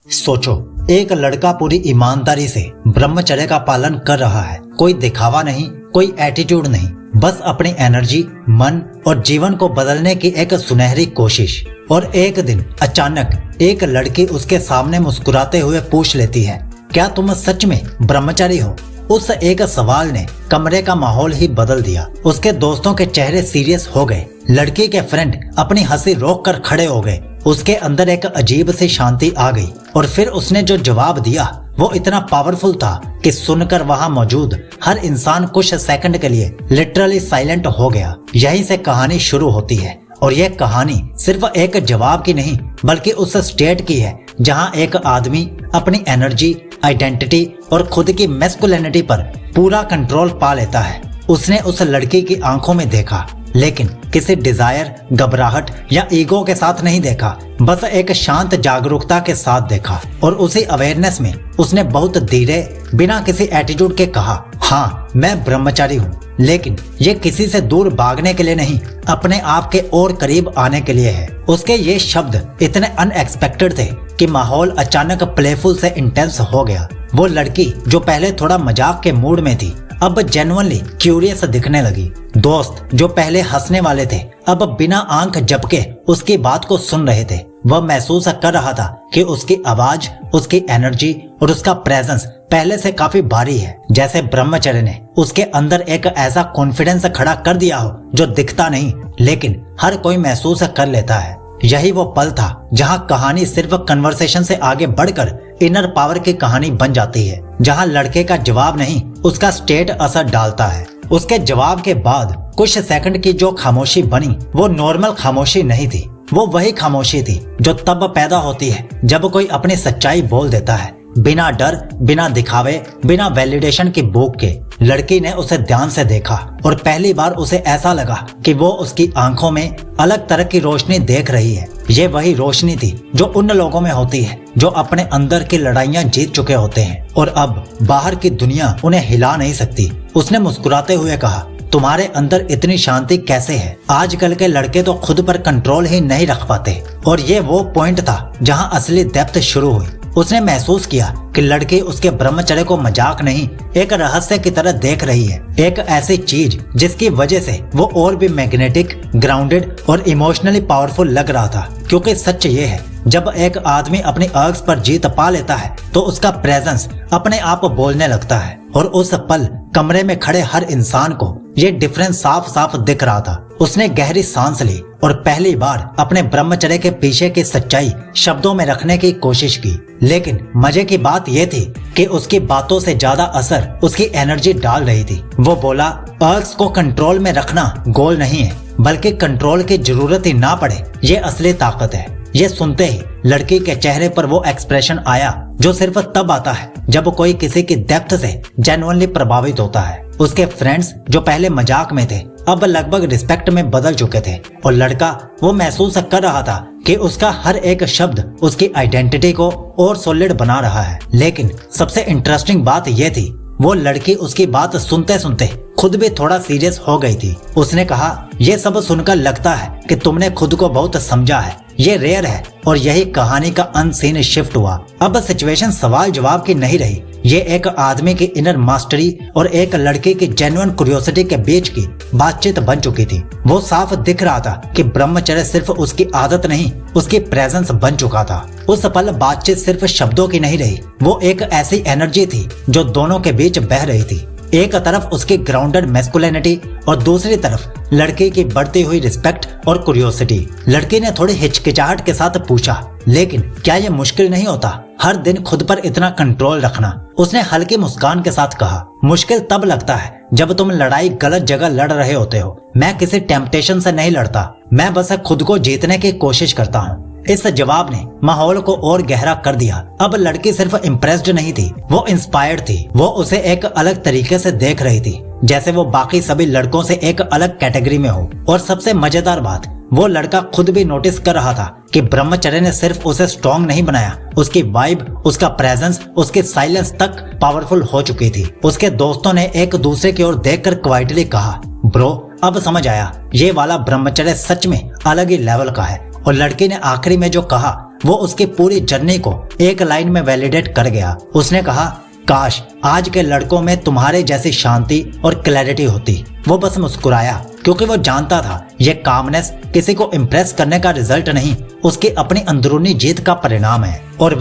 सोचो, एक लड़का पूरी ईमानदारी से ब्रह्मचर्य का पालन कर रहा है। कोई दिखावा नहीं, कोई एटीट्यूड नहीं, बस अपनी एनर्जी, मन और जीवन को बदलने की एक सुनहरी कोशिश। और एक दिन अचानक एक लड़की उसके सामने मुस्कुराते हुए पूछ लेती है, क्या तुम सच में ब्रह्मचारी हो? उस एक सवाल ने कमरे का माहौल ही बदल दिया। उसके दोस्तों के चेहरे सीरियस हो गए। लड़की के फ्रेंड अपनी हंसी रोक कर खड़े हो गए। उसके अंदर एक अजीब सी शांति आ गई। और फिर उसने जो जवाब दिया वो इतना पावरफुल था कि सुनकर वहां मौजूद हर इंसान कुछ सेकंड के लिए लिटरली साइलेंट हो गया। यहीं से कहानी शुरू होती है। और यह कहानी सिर्फ एक जवाब की नहीं, बल्कि उस स्टेट की है जहां एक आदमी अपनी एनर्जी, आइडेंटिटी और खुद की मैस्कुलिनिटी पर पूरा कंट्रोल पा लेता है। उसने उस लड़की की आंखों में देखा, लेकिन किसी डिजायर, घबराहट या ईगो के साथ नहीं देखा, बस एक शांत जागरूकता के साथ देखा। और उसी अवेयरनेस में उसने बहुत धीरे, बिना किसी एटीट्यूड के कहा, हाँ मैं ब्रह्मचारी हूँ, लेकिन ये किसी से दूर भागने के लिए नहीं, अपने आप के और करीब आने के लिए है। उसके ये शब्द इतने अनएक्सपेक्टेड थे कि माहौल अचानक प्लेफुल से इंटेंस हो गया। वो लड़की जो पहले थोड़ा मजाक के मूड में थी, अब जेन्युइनली क्यूरियस दिखने लगी। दोस्त जो पहले हंसने वाले थे, अब बिना आंख झपके उसकी बात को सुन रहे थे। वह महसूस कर रहा था कि उसकी आवाज, उसकी एनर्जी और उसका प्रेजेंस पहले से काफी भारी है। जैसे ब्रह्मचर्य ने उसके अंदर एक ऐसा कॉन्फिडेंस खड़ा कर दिया हो जो दिखता नहीं, लेकिन हर कोई महसूस कर लेता है। यही वो पल था जहां कहानी सिर्फ कन्वर्सेशन से आगे बढ़कर इनर पावर की कहानी बन जाती है, जहां लड़के का जवाब नहीं, उसका स्टेट असर डालता है। उसके जवाब के बाद कुछ सेकंड की जो खामोशी बनी, वो नॉर्मल खामोशी नहीं थी। वो वही खामोशी थी जो तब पैदा होती है जब कोई अपनी सच्चाई बोल देता है, बिना डर, बिना दिखावे, बिना वैलिडेशन की भूख के। लड़की ने उसे ध्यान से देखा और पहली बार उसे ऐसा लगा कि वो उसकी आंखों में अलग तरह की रोशनी देख रही है। ये वही रोशनी थी जो उन लोगों में होती है जो अपने अंदर की लड़ाइयां जीत चुके होते हैं और अब बाहर की दुनिया उन्हें हिला नहीं सकती। उसने मुस्कुराते हुए कहा, तुम्हारे अंदर इतनी शांति कैसे है? आजकल के लड़के तो खुद पर कंट्रोल ही नहीं रख पाते। और ये वो पॉइंट था जहां असली डेप्थ शुरू हुई। उसने महसूस किया कि लड़की उसके ब्रह्मचर्य को मजाक नहीं, एक रहस्य की तरह देख रही है। एक ऐसी चीज जिसकी वजह से वो और भी मैग्नेटिक, ग्राउंडेड और इमोशनली पावरफुल लग रहा था। क्योंकि सच ये है, जब एक आदमी अपनी अर्ग्स पर जीत पा लेता है तो उसका प्रेजेंस अपने आप बोलने लगता है। और उस पल कमरे में खड़े हर इंसान को ये डिफरेंस साफ साफ दिख रहा था। उसने गहरी सांस ली और पहली बार अपने ब्रह्मचर्य के पीछे की सच्चाई शब्दों में रखने की कोशिश की। लेकिन मजे की बात यह थी कि उसकी बातों से ज्यादा असर उसकी एनर्जी डाल रही थी। वो बोला, अर्ग्स को कंट्रोल में रखना गोल नहीं है, बल्कि कंट्रोल की जरूरत ही ना पड़े, ये असली ताकत है। ये सुनते ही लड़की के चेहरे पर वो एक्सप्रेशन आया जो सिर्फ तब आता है जब कोई किसी की डेप्थ से जेन्युइनली प्रभावित होता है। उसके फ्रेंड्स जो पहले मजाक में थे, अब लगभग रिस्पेक्ट में बदल चुके थे। और लड़का वो महसूस कर रहा था कि उसका हर एक शब्द उसकी आइडेंटिटी को और सॉलिड बना रहा है। लेकिन सबसे इंटरेस्टिंग बात यह थी, वो लड़की उसकी बात सुनते सुनते खुद भी थोड़ा सीरियस हो गई थी। उसने कहा, ये सब सुनकर लगता है कि तुमने खुद को बहुत समझा है। ये रेयर है और यही कहानी का अनसीन शिफ्ट हुआ। अब सिचुएशन सवाल जवाब की नहीं रही। ये एक आदमी की इनर मास्टरी और एक लड़के की जेन्युइन क्यूरियोसिटी के बीच की बातचीत बन चुकी थी। वो साफ दिख रहा था कि ब्रह्मचर्य सिर्फ उसकी आदत नहीं, उसकी प्रेजेंस बन चुका था। उस पल बातचीत सिर्फ शब्दों की नहीं रही, वो एक ऐसी एनर्जी थी जो दोनों के बीच बह रही थी। एक तरफ उसकी ग्राउंडेड मैस्कुलिनिटी और दूसरी तरफ लड़के की बढ़ती हुई रिस्पेक्ट और क्यूरियोसिटी। लड़की ने थोड़ी हिचकिचाहट के साथ पूछा, लेकिन क्या ये मुश्किल नहीं होता हर दिन खुद पर इतना कंट्रोल रखना? उसने हल्की मुस्कान के साथ कहा, मुश्किल तब लगता है जब तुम लड़ाई गलत जगह लड़ रहे होते हो। मैं किसी टेम्पटेशन से नहीं लड़ता, मैं बस खुद को जीतने की कोशिश करता हूँ। इस जवाब ने माहौल को और गहरा कर दिया। अब लड़की सिर्फ इम्प्रेस्ड नहीं थी, वो इंस्पायर्ड थी। वो उसे एक अलग तरीके से देख रही थी, जैसे वो बाकी सभी लड़कों से एक अलग कैटेगरी में हो। और सबसे मजेदार बात, वो लड़का खुद भी नोटिस कर रहा था कि ब्रह्मचर्य ने सिर्फ उसे स्ट्रॉन्ग नहीं बनाया, उसकी वाइब, उसका प्रेजेंस, उसकी साइलेंस तक पावरफुल हो चुकी थी। उसके दोस्तों ने एक दूसरे की ओर देखकर क्वाइटली कहा, ब्रो अब समझ आया, ये वाला ब्रह्मचर्य सच में अलग ही लेवल का है। और लड़की ने आखिरी में जो कहा वो उसकी पूरी जर्नी को एक लाइन में वैलिडेट कर गया। उसने कहा, काश आज के लड़कों में तुम्हारे जैसी शांति और क्लैरिटी होती। वो बस मुस्कुराया क्योंकि वो जानता था ये कामनेस किसी को इम्प्रेस करने का रिजल्ट नहीं, उसकी अपनी अंदरूनी जीत का परिणाम है। और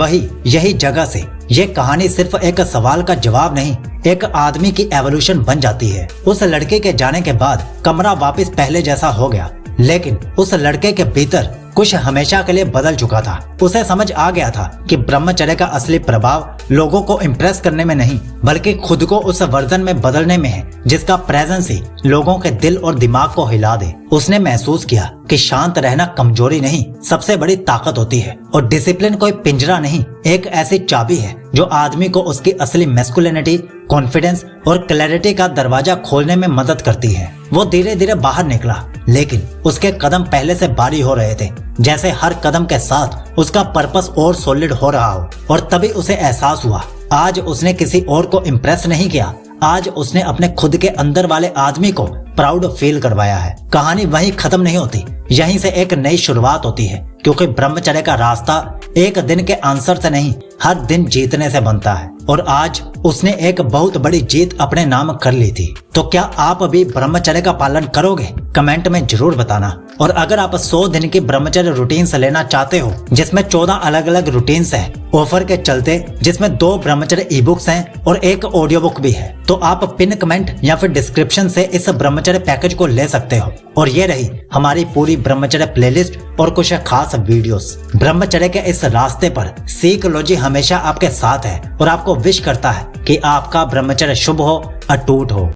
यही जगह से ये कहानी सिर्फ एक सवाल का जवाब नहीं, एक आदमी की एवोल्यूशन बन जाती है। उस लड़के के जाने के बाद कमरा वापस पहले जैसा हो गया, लेकिन उस लड़के के भीतर कुछ हमेशा के लिए बदल चुका था। उसे समझ आ गया था कि ब्रह्मचर्य का असली प्रभाव लोगों को इम्प्रेस करने में नहीं, बल्कि खुद को उस वर्जन में बदलने में है जिसका प्रेजेंस ही लोगों के दिल और दिमाग को हिला दे। उसने महसूस किया कि शांत रहना कमजोरी नहीं, सबसे बड़ी ताकत होती है। और डिसिप्लिन कोई पिंजरा नहीं, एक ऐसी चाबी है जो आदमी को उसकी असली मैस्कुलिनिटी, कॉन्फिडेंस और क्लैरिटी का दरवाजा खोलने में मदद करती है। वो धीरे धीरे बाहर निकला, लेकिन उसके कदम पहले से भारी हो रहे थे, जैसे हर कदम के साथ उसका पर्पस और सॉलिड हो रहा हो। और तभी उसे एहसास हुआ, आज उसने किसी और को इम्प्रेस नहीं किया, आज उसने अपने खुद के अंदर वाले आदमी को प्राउड फील करवाया है। कहानी वहीं खत्म नहीं होती, यहीं से एक नई शुरुआत होती है, क्योंकि ब्रह्मचर्य का रास्ता एक दिन के आंसर से नहीं, हर दिन जीतने से बनता है। और आज उसने एक बहुत बड़ी जीत अपने नाम कर ली थी। तो क्या आप अभी ब्रह्मचर्य का पालन करोगे? कमेंट में जरूर बताना। और अगर आप 100 दिन की ब्रह्मचर्य रूटीन से लेना चाहते हो, जिसमें 14 अलग अलग रूटीन्स हैं ऑफर के चलते, जिसमें 2 ब्रह्मचर्य ई बुक्स हैं और एक ऑडियो बुक भी है, तो आप पिन कमेंट या फिर डिस्क्रिप्शन से इस ब्रह्मचर्य पैकेज को ले सकते हो। और ये रही हमारी पूरी ब्रह्मचर्य प्लेलिस्ट और कुछ खास वीडियोस। ब्रह्मचर्य के इस रास्ते पर साइकोलॉजी हमेशा आपके साथ है और आपको विश करता है कि आपका ब्रह्मचर्य शुभ हो, अटूट हो।